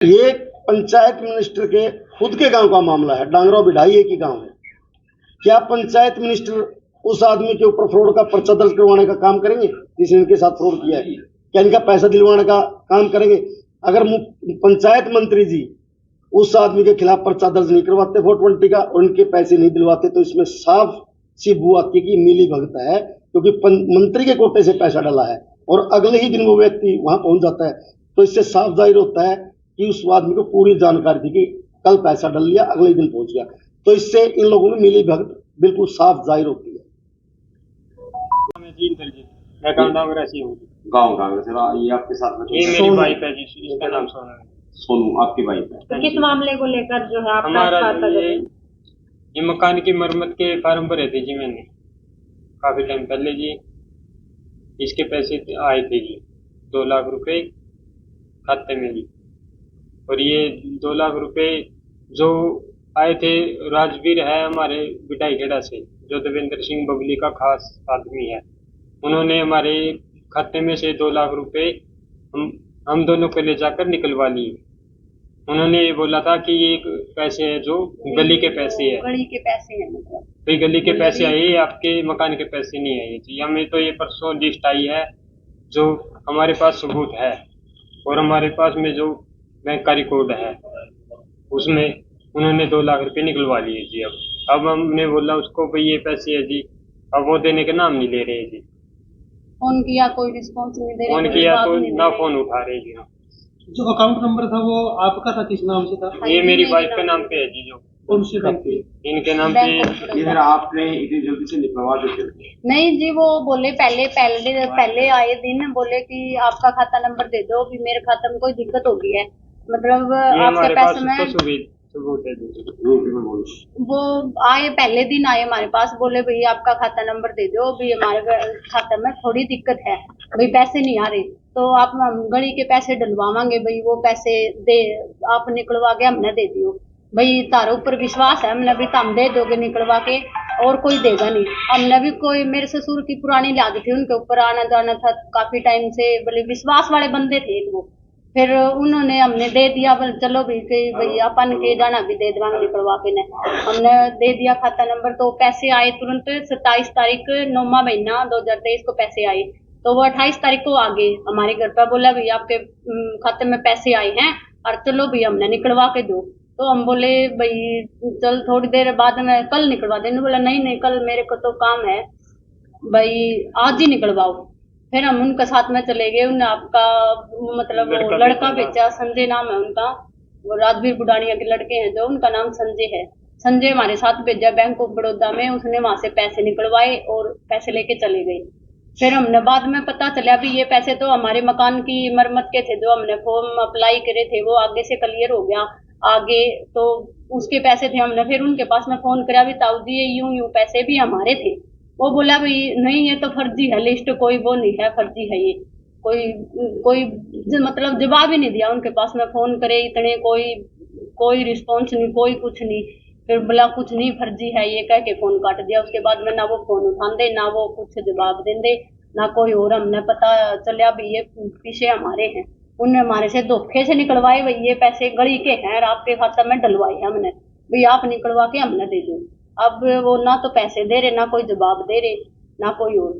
ये पंचायत मिनिस्टर के खुद के गांव का मामला है। डांगरा बिढ़ाई एक ही गांव है। क्या पंचायत मिनिस्टर उस आदमी के ऊपर फ्रॉड का पर्चा दर्ज करवाने का काम करेंगे जिसने इनके साथ फ्रॉड किया है? क्या इनका पैसा दिलवाने का काम करेंगे? अगर पंचायत मंत्री जी उस आदमी के खिलाफ पर्चा दर्ज नहीं करवाते 420 का और उनके पैसे नहीं दिलवाते तो इसमें साफ सी बू आती की मिली भगत है, क्योंकि मंत्री के कोटे से पैसा डाला है और अगले ही दिन वो व्यक्ति वहां पहुंच जाता है। तो इससे साफ जाहिर होता है कि उस आदमी को पूरी जानकारी थी कि कल पैसा डाल लिया, अगले दिन पहुंच गया। तो इससे इन लोगों में मिली भगत बिल्कुल साफ जाहिर होती है। मैं कांग्रेस ही हूँ। गाँव कांग्रेस ये आपके साथ में? ये मेरी वाइफ है जी, इसका नाम सोनू है। सोनू आपकी वाइफ है? तो किस मामले को लेकर जो है आपका हमारा ये मकान की मरम्मत के फार्म भरे थे जी मैंने काफी टाइम पहले जी। इसके पैसे आए थे जी 2 लाख रुपए खाते में जी। और ये 2 लाख रुपए जो आए थे, राजवीर है हमारे बिटाई खेड़ा से, जो देवेंद्र सिंह बबली का खास आदमी है, उन्होंने हमारे खाते में से 2 लाख रुपए हम दोनों को ले जाकर निकलवा लिए। उन्होंने ये बोला था कि ये पैसे है जो गली के पैसे है, गली के पैसे हैं, मतलब तो गली के पैसे आए, आपके मकान के पैसे नहीं आए जी। हमें तो ये परसों लिस्ट आई है जो हमारे पास सबूत है और हमारे पास में जो बैंक का रिकॉर्ड है उसमें उन्होंने 2 लाख रुपए निकलवा लिए जी। अब हमने बोला उसको भाई ये पैसे है जी, अब वो देने के नाम नहीं ले रहे जी। फोन किया कोई रिस्पॉन्स नहीं दे रहे, फोन किया तो ना फोन उठा रहे जी। जो अकाउंट नंबर था वो आपका था, किस नाम से था? ये मेरी वाइफ के नाम पे है जी। जो कौन सी बैंक पे? इनके नाम पे। इधर आपने इतनी जल्दी से निकलवा देते? नहीं जी, वो बोले पहले आए दिन बोले कि आपका खाता नंबर दे दो, कि मेरे खाते में कोई दिक्कत हो गई है, मतलब आपके पैसे में सबूत है जी। वो आए पहले दिन आए हमारे पास, बोले भाई आपका खाता नंबर दे दो, भाई हमारे खाते में थोड़ी दिक्कत है, भाई पैसे नहीं आ रहे, तो आप हम गली के पैसे डलवावांगे, भाई वो पैसे दे आप निकलवा के हमने दे दियो, भाई तारे ऊपर विश्वास है हमने भी, हम दे दोगे निकलवा के और कोई देगा नहीं। हमने भी कोई मेरे ससुर की पुरानी लाद थी, उनके ऊपर आना जाना था काफी टाइम से, बोले विश्वास वाले बंदे थे वो। फिर उन्होंने हमने दे दिया, चलो भाई अपन के जाना भी दे देवांगे निकलवा के ने, हमने दे दिया खाता नंबर। तो पैसे आए तुरंत 27 तारीख 9वां महीना 2023 को पैसे आए, तो वो 28 तारीख को आ गए हमारे घर पर, बोला भैया आपके खाते में पैसे आए हैं और चलो भैया हमने निकलवा के दो। तो हम बोले भाई चल थोड़ी देर बाद में कल निकलवा देने, बोला नहीं कल मेरे को तो काम है भाई, आज ही निकलवाओ। फिर हम उनके साथ में चले गए, उन्हें आपका मतलब लड़का भेजा, संजय नाम है उनका, वो राजवीर बुढ़ानिया के लड़के हैं जो, उनका नाम संजय है। संजय हमारे साथ भेजा बैंक ऑफ बड़ौदा में, उसने वहां से पैसे निकलवाए और पैसे लेके चले गए। फिर हमने बाद में पता चला भी ये पैसे तो हमारे मकान की मरम्मत के थे, जो हमने फॉर्म अप्लाई करे थे वो आगे से क्लियर हो गया आगे, तो उसके पैसे थे। हमने फिर उनके पास में फोन करा भी, ताऊ जी यूं पैसे भी हमारे थे। वो बोला भाई नहीं ये तो फर्जी है लिस्ट, कोई वो नहीं है, फर्जी है ये, कोई मतलब जवाब ही नहीं दिया। उनके पास में फोन करे इतने, कोई रिस्पॉन्स नहीं, कोई कुछ नहीं। फिर बोला कुछ नहीं फर्जी है ये कह के फोन काट दिया। उसके बाद में ना वो फोन उठाते ना वो कुछ जवाब देंदे ना कोई और। हमने पता चलिया भी ये पीछे हमारे हैं, उनने हमारे से धोखे से निकलवाए भाई ये पैसे गली के हैं और आपके खाता में डलवाए हमने, भाई आप निकलवा के हमने दे दो। अब वो ना तो पैसे दे रहे, ना कोई जवाब दे रहे, ना कोई और।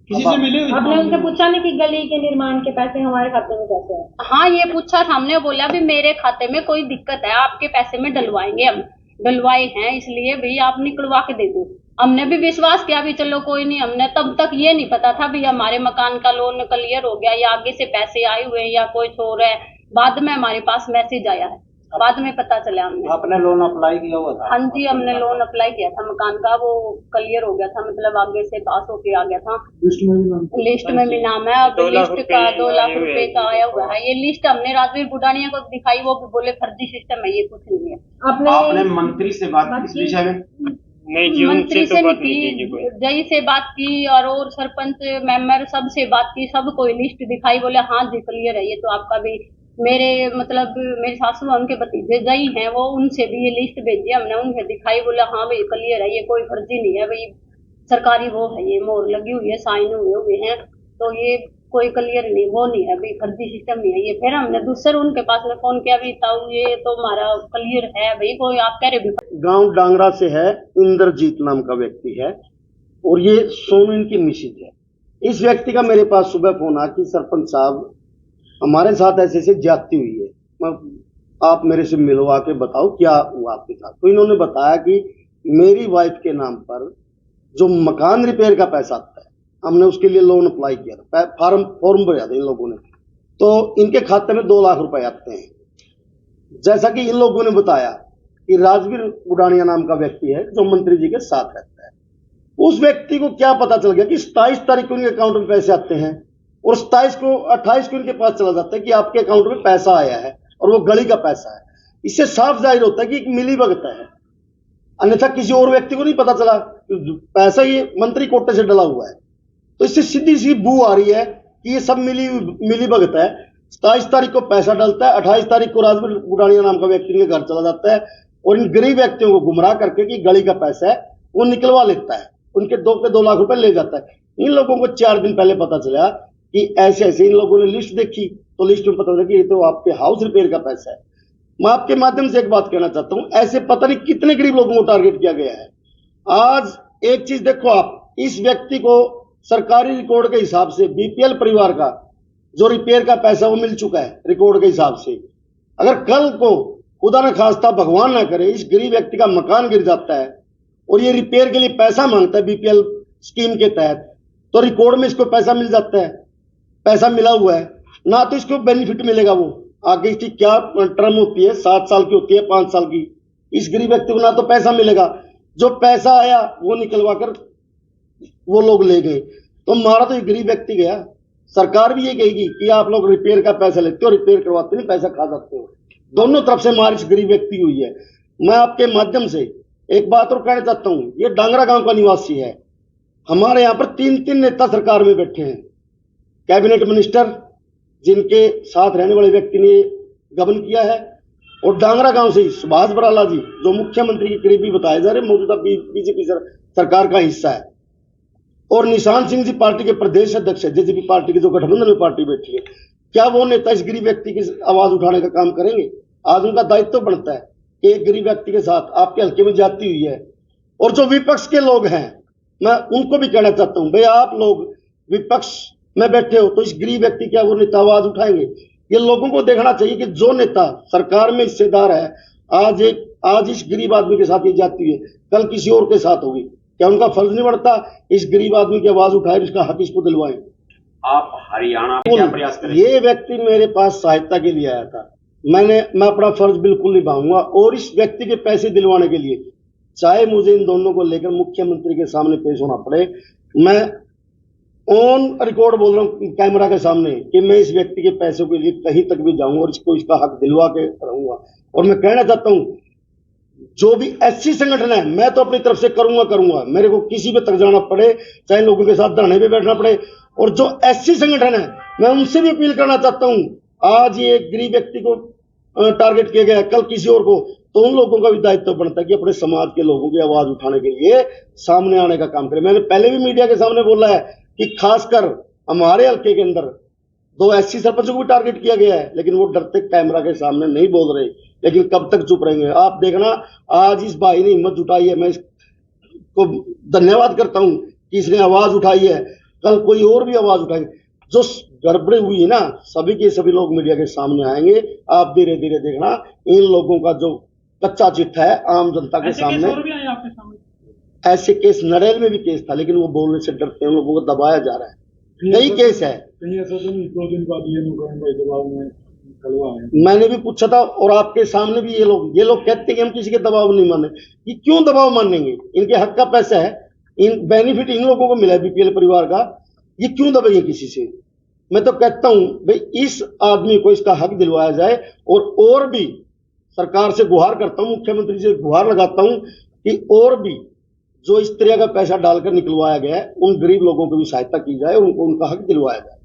किसी से मिले? आपने उनसे पूछा नहीं कि गली के निर्माण के पैसे हमारे खाते में कैसे है? हाँ ये पूछा था हमने, बोला भी मेरे खाते में कोई दिक्कत है, आपके पैसे में डलवाएंगे, हम डलवाए हैं इसलिए भाई आप निकलवा के दे दो। हमने भी विश्वास किया भी चलो कोई नहीं। हमने तब तक ये नहीं पता था भी हमारे मकान का लोन क्लियर हो गया या आगे से पैसे आए हुए हैं या कोई छोड़ है। बाद में हमारे पास मैसेज आया है, बाद में पता चला हमने। आपने लोन अप्लाई किया हुआ था? हाँ जी हमने लोन अप्लाई किया था मकान का, वो क्लियर हो गया था, मतलब आगे से पास होके आ गया था। लिस्ट में भी नाम है, अब लिस्ट का 2 लाख रुपए का आया हुआ है। ये लिस्ट हमने राजवीर बुढ़ानिया को दिखाई, वो भी बोले फर्जी सिस्टम है, ये कुछ नहीं है। आपने मंत्री से बात की इस विषय में? नहीं जी, मंत्री से बात नहीं नहीं की, जई से बात की और सरपंच मेंबर सब से बात की, सब कोई लिस्ट दिखाई, बोले हाँ जी क्लियर है ये तो आपका भी। मेरे मतलब मेरे सासू मां उनके भतीजे जई हैं वो, उनसे भी ये लिस्ट भेजी हमने, उन्हें दिखाई, बोला हाँ भाई क्लियर है ये कोई फर्जी नहीं है भाई, सरकारी वो है, ये मोहर लगी हुई है, साइन हुए हैं, तो ये कोई क्लियर नहीं, वो नहीं है भाई, फर्जी सिस्टम नहीं है ये। फिर हमने दूसरे उनके पास में फोन किया, भी ताऊ ये तो हमारा क्लियर है भाई, कोई आप कह रहे भी। गांव डांगरा से है, इंद्रजीत नाम का व्यक्ति है और ये सोनू इनकी मिसेज है। इस व्यक्ति का मेरे पास सुबह फोन आया कि सरपंच साहब हमारे साथ ऐसे ऐसे ज्यादती हुई है, आप मेरे से मिलो, आके बताओ क्या हुआ आपके साथ। तो इन्होंने बताया कि मेरी वाइफ के नाम पर जो मकान रिपेयर का पैसा आता है, हमने उसके लिए लोन अप्लाई किया था, फॉर्म भरा था इन लोगों ने, तो इनके खाते में 2 लाख रुपए आते हैं। जैसा कि इन लोगों ने बताया कि राजवीर गुडानिया नाम का व्यक्ति है जो मंत्री जी के साथ रहता है। उस व्यक्ति को क्या पता चल गया कि 27 तारीख को इनके अकाउंट में पैसे आते हैं और 28 को इनके पास चला जाता है कि आपके अकाउंट में पैसा आया है और वो गली का पैसा है। इससे साफ जाहिर होता है कि एक मिली भगत है, अन्यथा किसी और व्यक्ति को नहीं पता चला, पैसा ये मंत्री कोटे से डला हुआ है। तो इससे सीधी सी बू आ रही है कि ये सब मिली भगत है। 27 तारीख को पैसा डलता है, 28 तारीख को राजवीर गुडानिया नाम का व्यक्ति इनके घर चला जाता है और इन गरीब व्यक्तियों को गुमराह करके कि गली का पैसा है वो निकलवा लेता है, उनके 2 लाख रुपए ले जाता है। इन लोगों को 4 दिन पहले पता चला कि ऐसे ऐसे, इन लोगों ने लिस्ट देखी तो लिस्ट में पता चला कि ये तो आपके हाउस रिपेयर का पैसा है। मैं आपके माध्यम से एक बात कहना चाहता हूं, ऐसे पता नहीं कितने गरीब लोगों को टारगेट किया गया है। आज एक चीज देखो आप, इस व्यक्ति को सरकारी रिकॉर्ड के हिसाब से बीपीएल परिवार का जो रिपेयर का पैसा वो मिल चुका है रिकॉर्ड के हिसाब से। अगर कल को खुदा न खास्ता भगवान ना करे इस गरीब व्यक्ति का मकान गिर जाता है और ये रिपेयर के लिए पैसा मांगता है बीपीएल स्कीम के तहत, तो रिकॉर्ड में इसको पैसा मिल जाता है, पैसा मिला हुआ है ना, तो इसको बेनिफिट मिलेगा। वो आगे इसकी क्या टर्म होती है, 7 साल की होती है, 5 साल की। इस गरीब व्यक्ति को ना तो पैसा मिलेगा, जो पैसा आया वो निकलवा कर वो लोग ले गए, तो हमारा तो ये गरीब व्यक्ति गया। सरकार भी ये कहेगी कि आप लोग रिपेयर का पैसा लेते हो, रिपेयर करवाते नहीं, पैसा खा जाते हो। दोनों तरफ से हमारी इस गरीब व्यक्ति हुई है। मैं आपके माध्यम से एक बात और कहना चाहता हूं, ये डांगरा गांव का निवासी है। हमारे यहाँ पर 3 नेता सरकार में बैठे हैं, कैबिनेट मिनिस्टर जिनके साथ रहने वाले व्यक्ति ने गबन किया है, और डांगरा गांव से सुभाष बराला जी जो मुख्यमंत्री के करीबी बताए जा रहे मौजूदा बीजेपी सरकार का हिस्सा है, और निशान सिंह जी पार्टी के प्रदेश अध्यक्ष है, जेजेपी पार्टी की जो गठबंधन में पार्टी बैठी है। क्या वो नेता इस गरीब व्यक्ति की आवाज उठाने का काम करेंगे? आज उनका दायित्व बनता है कि एक गरीब व्यक्ति के साथ आपके हल्के में जाती हुई है। और जो विपक्ष के लोग हैं, मैं उनको भी कहना चाहता हूं, भाई आप लोग विपक्ष में बैठे हो तो इस गरीब व्यक्ति की वो नेता आवाज उठाएंगे? ये लोगों को देखना चाहिए कि जो नेता सरकार में हिस्सेदार है, आज इस गरीब आदमी के साथ ये जाती है, कल किसी और के साथ होगी। क्या उनका फर्ज नहीं बनता इस गरीब आदमी की आवाज उठाए, इसका हक इसको दिलवाएं? आप हरियाणा में क्या प्रयास करेंगे? ये व्यक्ति मेरे पास सहायता के लिए आया था, मैं अपना फर्ज बिल्कुल निभाऊंगा, और इस व्यक्ति के पैसे दिलवाने के लिए चाहे मुझे इन दोनों को लेकर मुख्यमंत्री के सामने पेश होना पड़े, मैं ऑन रिकॉर्ड बोल रहा हूं कैमरा के सामने कि मैं इस व्यक्ति के पैसों के लिए कहीं तक भी जाऊंगा और इसको इसका हक दिलवा के रहूंगा। और मैं कहना चाहता हूं, जो भी एससी संगठन है, मैं तो अपनी तरफ से करूंगा, मेरे को किसी पे तक जाना पड़े, चाहे लोगों के साथ धरने पे बैठना पड़े। और जो एससी संगठन है, मैं उनसे भी अपील करना चाहता हूं, आज ये गरीब व्यक्ति को टारगेट किया गया, कल किसी और को, तो उन लोगों का भी दायित्व बनता है कि अपने समाज के लोगों की आवाज उठाने के लिए सामने आने का काम करें। मैंने पहले भी मीडिया के सामने बोला है कि खासकर हमारे हल्के के अंदर 2 एससी सरपंचों को भी टारगेट किया गया है, लेकिन वो डरते कैमरा के सामने नहीं बोल रहे। लेकिन कब तक चुप रहेंगे? आप देखना, आज इस भाई ने हिम्मत जुटाई है, मैं इसको धन्यवाद करता हूं कि इसने आवाज उठाई है, कल कोई और भी आवाज उठाएंगे। जो गड़बड़ी हुई है ना, सभी के सभी लोग मीडिया के सामने आएंगे। आप धीरे धीरे देखना, इन लोगों का जो कच्चा चिट्ठा है आम जनता के सामने। ऐसे केस नरेल में भी केस था, लेकिन वो बोलने से डरते हैं, लोगों को दबाया जा रहा है। कई केस है, कहीं ऐसा तो नहीं 2 दिन बाद ये दबाव में कलवा है। मैंने भी पूछा था और आपके सामने भी ये लोग कहते हैं कि हम किसी के दबाव नहीं माने। ये क्यों दबाव मानेंगे? इनके हक का पैसा है, इन बेनिफिट इन लोगों को मिला है बीपीएल परिवार का, ये क्यों दबाइए किसी से? मैं तो कहता हूं भाई इस आदमी को इसका हक दिलवाया जाए। और भी सरकार से गुहार करता हूं, मुख्यमंत्री से गुहार लगाता हूं कि और भी जो इस तरह का पैसा डालकर निकलवाया गया है, उन गरीब लोगों को भी सहायता की जाए, उनको उनका हक दिलवाया जाए।